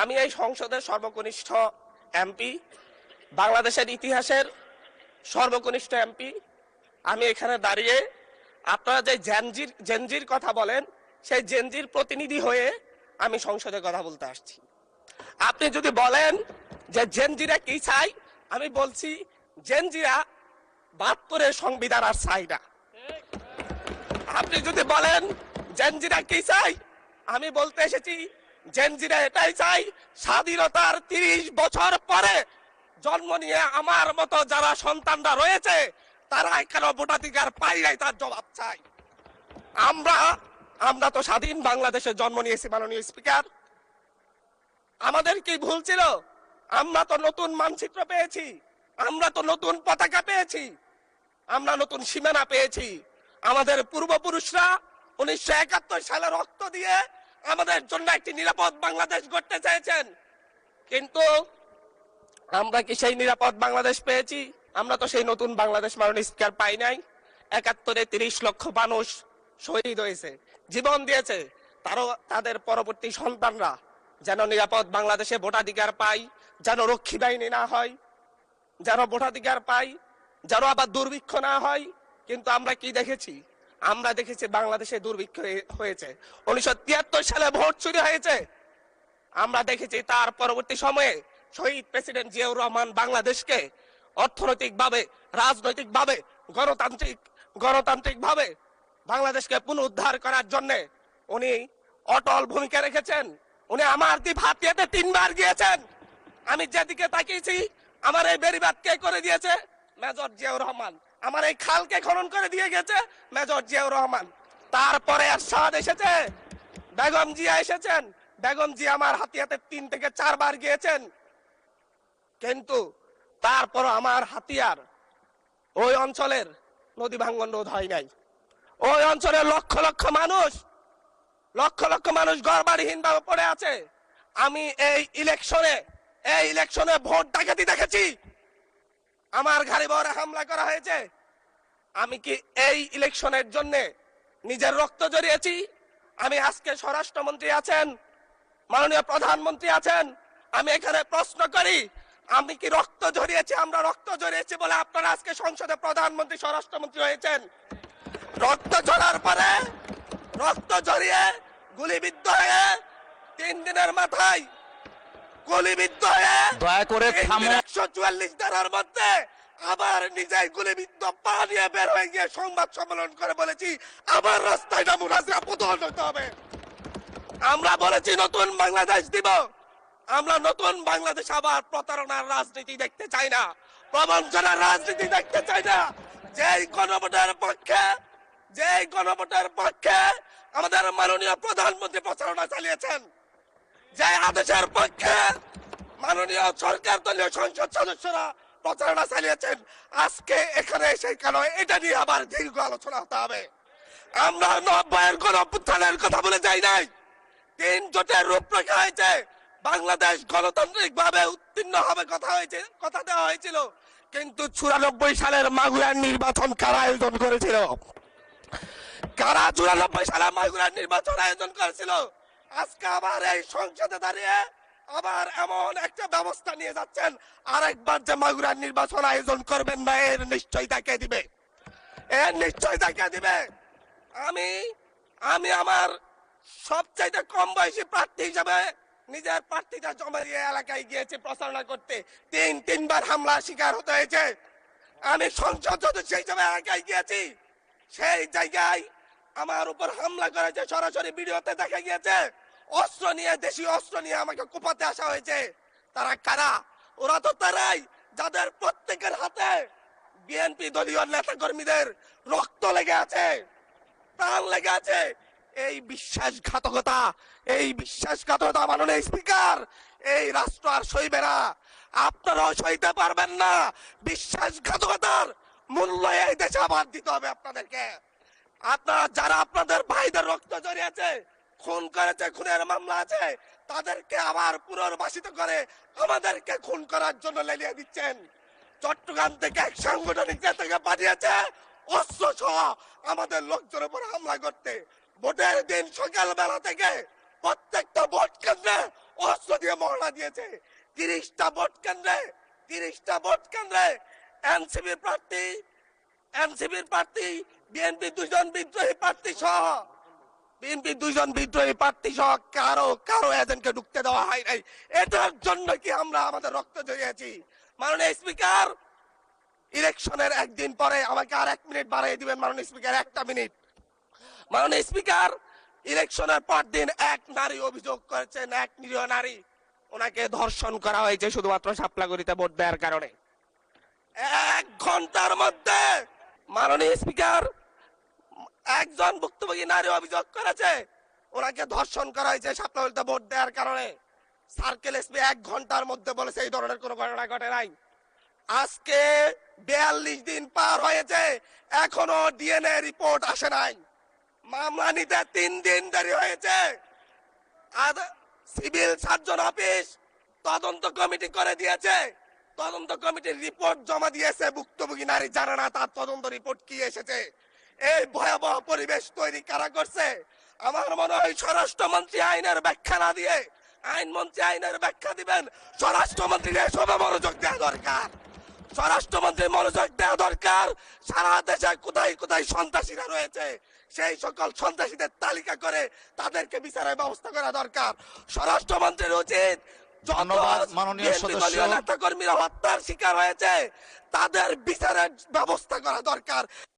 আমি এই সংসদের সর্বকনিষ্ঠ এমপি, বাংলাদেশের ইতিহাসের সর্বকনিষ্ঠ এমপি। আমি এখানে দাঁড়িয়ে আপনারা যে জেনজির কথা বলেন, সেই জেনজির প্রতিনিধি হয়ে আমি সংসদে কথা বলতে আসছি। আপনি যদি বলেন যে জেনজিরা কি চাই, আমি বলছি জেনজিরা ৭২-এর সংবিধান আর চাই না। আপনি যদি বলেন জেনজিরা কি চাই, আমি বলতে এসেছি জেনজিরা এটাই চাই, স্বাধীনতার ৩০ বছর পরে জন্ম নিয়ে আমার মতো যারা সন্তানরা রয়েছে তারা কেন ভোটাধিকার পাই নাই তার জবাব চাই। আমরা তো স্বাধীন বাংলাদেশে জন্ম নিয়েছি মাননীয় স্পিকার। আমাদের কি ভুল ছিল? আমরা তো নতুন মানচিত্র পেয়েছি, আমরা তো নতুন পতাকা পেয়েছি, আমরা নতুন সীমানা পেয়েছি। আমাদের পূর্বপুরুষরা ১৯৭১ সালে রক্ত দিয়ে আমাদের জন্য একটি নিরাপদ বাংলাদেশ গড়তে চেয়েছেন, কিন্তু আমরা কি সেই নিরাপদ বাংলাদেশ পেয়েছি? আমরা তো সেই নতুন বাংলাদেশ মাননীয় স্পিকার পাই নাই। ৭১-এ ৩০ লক্ষ মানুষ শহীদ হয়েছে, জীবন দিয়েছে, তাদের পরবর্তী সন্তানরা যেন নিরাপদ বাংলাদেশে ভোটাধিকার পায়, যেন রক্ষী বাহিনী না হয়, যেন ভোটাধিকার পায়, যেন আবার দুর্ভিক্ষ না হয়। কিন্তু আমরা কি দেখেছি? আমরা দেখেছি বাংলাদেশে দুর্ভিক্ষ হয়েছে। ১৯৭৩ সালে ভোট চুরি হয়েছে। আমরা দেখেছি তার পরবর্তী সময়ে শহীদ প্রেসিডেন্ট জিয়াউর রহমান বাংলাদেশকে অর্থনৈতিকভাবে, রাজনৈতিকভাবে, গণতান্ত্রিকভাবে বাংলাদেশকে পুনরুদ্ধার করার জন্য উনি অটল ভূমিকা রেখেছেন। উনি আমার দ্বীপ হাতিয়াতে ৩ বার গিয়েছেন। আমি যেদিকে তাকিয়েছি, আমার এই বেড়িবাঁধ কে করে দিয়েছে? মেজর জিয়াউর রহমান। আমার এই খালকে খনন করে দিয়ে গেছে মেজর জিয়াউর রহমান। তারপরে এরশাদ এসেছে, বেগম জিয়া এসেছেন। বেগম জিয়া আমার হাতিয়াতে ৩ থেকে ৪ বার গিয়েছেন, কিন্তু তারপর আমার হাতিয়ার ওই অঞ্চলের নদী ভাঙ্গন রোধ হয় নাই। ওই অঞ্চলের লক্ষ লক্ষ মানুষ ঘরবাড়িহীন ভাবে পড়ে আছে। আমি এই ইলেকশনে ভোট ডাকাতি দেখেছি, আমার গাড়ি বহরে হামলা করা হয়েছে। আমি কি এই ইলেকশনের জন্য নিজের রক্ত জড়িয়েছি? আমি আজকে স্বরাষ্ট্রমন্ত্রী আছেন, মাননীয় প্রধানমন্ত্রী আছেন, আমি এখানে প্রশ্ন করি, আমি কি রক্ত ঝরিয়েছি? আমরা রক্ত ঝরিয়েছি বলে আপনারা আজকে সংসদে প্রধানমন্ত্রী, স্বরাষ্ট্রমন্ত্রী হয়েছেন। রক্ত ঝরার পরে, রক্ত ঝরিয়ে গুলিবিদ্ধ হয়ে ৩ দিনের মাথায় গুলিবিদ্ধ হয়ে, দয়া করে থামো। ১৪৪ ধারার মধ্যে আবার নিজেই গুলিবিদ্ধ পা নিয়ে বের হয়ে গিয়ে সংবাদ সম্মেলন করে বলেছি আবার রাস্তায় নামুন, হাসিনা পতন হতে হবে। আমরা বলেছি নতুন বাংলাদেশ দিব। আমরা নতুন বাংলাদেশ আবার প্রতারণার রাজনীতি দেখতে চাই না, প্রবঞ্চনার রাজনীতি দেখতে চাই না। যেই গণভোটের পক্ষে আমাদের মাননীয় প্রধানমন্ত্রী প্রচারণা চালিয়েছেন, যে আদেশের পক্ষে মাননীয় সরকার দলীয় সংসদ সদস্যরা প্রচারণা চালিয়েছেন, আজকে এখানে এসে কেন এটা নিয়ে আবার দীর্ঘ আলোচনা হতে হবে? আমরা ৯০-এর গণঅভ্যুত্থানের কথা বলে যাই নাই। ৩ জোটের রূপরেখা হয়েছে, বাংলাদেশ গণতান্ত্রিক ভাবে উত্তীর্ণ হবে কথা দেওয়া হয়েছিল, কিন্তু ৯৪ সালের মাগুরার নির্বাচন কারা আয়োজন করেছিল? কারা ৯৪ সালে মাগুরার নির্বাচন আয়োজন করেছিল? আজকে আবার এই সংসদে দাঁড়িয়ে আবার এমন একটা ব্যবস্থা নিয়ে যাচ্ছেন, আরেকবার যে মাগুরার নির্বাচন আয়োজন করবেন না, এর নিশ্চয়তা কে দিবে? আমি আমার সবচাইতে কম বয়সী প্রার্থী হিসেবে নিজের প্রার্থীটা জমা দিয়ে এলাকায় গিয়েছি প্রচারণা করতে। ৩বার হামলার শিকার হতে হয়েছে। আমি সংসদ সদস্য হিসেবে এলাকায় গিয়েছি, সেই জায়গায় আমার উপর হামলা করেছে, সরাসরি ভিডিওতে দেখা গিয়েছে। অস্ত্র নিয়ে, দেশীয় অস্ত্র নিয়ে আমাকে কোপাতে আসা হয়েছে। তারা কারা? ওরা তো তারাই যাদের প্রত্যেকের হাতে বিএনপি দলীয় নেতা কর্মীদের রক্ত লেগে আছে, প্রাণ লেগে আছে। এই বিশ্বাসঘাতকতা মাননীয় স্পিকার, এই রাষ্ট্র আর সইবে না। আপনারাও সইতে পারবেন না। বিশ্বাসঘাতকতার মূল্য এই দেশে আবার দিতে হবে আপনাদেরকে। আপনারা যারা আপনাদের ভাইদের রক্ত জড়িয়েছে, খুন করেছে, খুনের মামলা আছে, তাদেরকে আবার পুনর্বাসিত করে আমাদেরকে খুন করার জন্য লেলিয়ে দিচ্ছেন। চট্টগ্রাম থেকে এক সাংগঠনিক নেতাকে পাঠিয়েছে অস্ত্র সহ আমাদের লোকজনের উপর হামলা করতে। ভোটের দিন সকালবেলা থেকে প্রত্যেকটা ভোট কেন্দ্রে অস্ত্র দিয়ে মহড়া দিয়েছে। 30টা ভোট কেন্দ্রে এনসিপির প্রার্থী বিএনপি দুইজন বিদ্রোহী প্রার্থী সহ কারো এজেন্টকে ঢুকতে দেওয়া হয় নাই। এটার জন্য কি আমরা আমাদের রক্ত ঝরিয়েছি? মাননীয় স্পিকার, ইলেকশনের একদিন পরে আমাকে আর 1 মিনিট বাড়িয়ে দিবেন মাননীয় স্পিকার, 1টা মিনিট। মাননীয় স্পিকার, ইলেকশনের পর দিন এক নারী অভিযোগ করেছেন, এক নিরীহ নারী, ওনাকে ধর্ষণ করা হয়েছে শুধুমাত্র শাপলাগড়িতে ভোট দেওয়ার কারণে। 1 ঘন্টার মধ্যে মাননীয় স্পিকার, একজন ভুক্তভোগী নারী অভিযোগ করেছে ওনাকে ধর্ষণ করা হয়েছে শাপলাগড়িতে ভোট দেওয়ার কারণে। সার্কেল এসপি 1 ঘন্টার মধ্যে বলেছে এই ধরনের কোনো ঘটনা ঘটে নাই। আজকে 42 দিন পার হয়েছে, এখনো ডিএনএ রিপোর্ট আসে নাই। মামলা নিতে 3 দিন দেরি হয়েছে। সিভিল সার্জন অফিস তদন্ত কমিটি করে দিয়েছে, তদন্ত কমিটির রিপোর্ট জমা দিয়েছে, ভুক্তভোগী নারী জানে না তার তদন্ত রিপোর্ট কি এসেছে। এই ভয়াবহ পরিবেশ তৈরি কারা করছে? আমার মনে হয় স্বরাষ্ট্রমন্ত্রী আইনের ব্যাখ্যা না দিয়ে, আইনমন্ত্রী আইনের ব্যাখ্যা দিবেন, স্বরাষ্ট্রমন্ত্রীর এসবে মনোযোগ দেওয়া দরকার। স্বরাষ্ট্রমন্ত্রী মনোযোগ দেওয়া দরকার। সারা দেশে কোথায় কোথায় সন্ত্রাসীরা রয়েছে সেই সকল সন্ত্রাসীদের তালিকা করে তাদেরকে বিচারের ব্যবস্থা করা দরকার। স্বরাষ্ট্রমন্ত্রীর উচিত ধন্যবাদ মাননীয় সদস্য। নেতা কর্মীরা হত্যার শিকার হয়েছে তাদের বিচারের ব্যবস্থা করা দরকার।